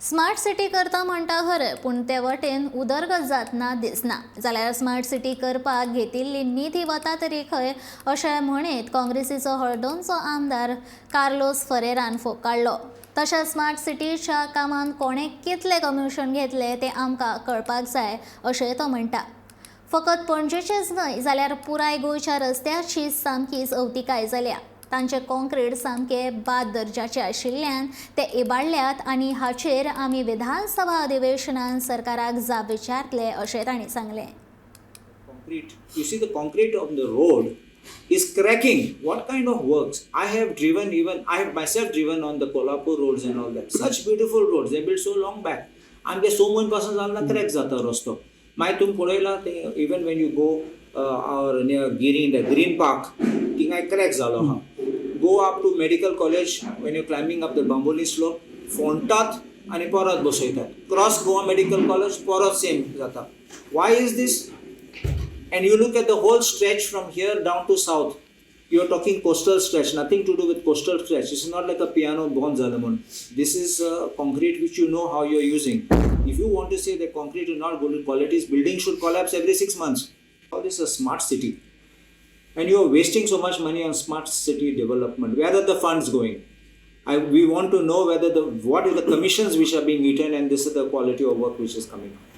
Smart city करता म्हणटा खरें, पूण ते वटेन उदरगत जातना दिसना. जाल्यार स्मार्ट सिटी करपाक घेतिल्ली निधी वता तरी खंय अशें म्हणीत काँग्रेसीचो हळदोनचो आमदार कार्लोस फरेरान फोग काडलो. तशेंच स्मार्ट सिटीच्या कामान कोणें कितले कमिशन घेतले तें आमकां कळपाक जाय अशें तो म्हणटा. फकत पणजेचेच न्हय जाल्यार पुराय गोंयच्या रस्त्याची सामकीच अवतिकाय जाल्या. तांचे कॉन्क्रीट सामके बाद दर्जाचे आशिल्ल्यान ते इबाडल्यात आनी हाचेर आमी विधानसभा अधिवेशनात सरकाराक जाप विचारतले अशें तांणी सांगलें. You see the concrete on the road is cracking. What kind of works? I have myself driven on the Kolhapur roads and all that. Such beautiful roads, they built so long back. And they so much pasan झाला crack जाता रस्तो. मागीर तुम पळयला ते even when you go near Giri in the Green Park, थिंगा crack जालो हा. Go up to medical college when you're climbing up the Bamboli slope, फोंडटात आणि परत बसयतात. Cross Goa Medical College परत same जाता. Why is this? And you look at the whole stretch from here down to south. You're talking coastal stretch, nothing to do with coastal stretch. This is not like a piano born Zalamun. This is concrete which you know how you're using. If you want to say that concrete is not good qualities, building should collapse every 6 months. All this is a smart city. And you're wasting so much money on smart city development. Where are the funds going? We want to know what are the commissions which are being eaten, and this is the quality of work which is coming out.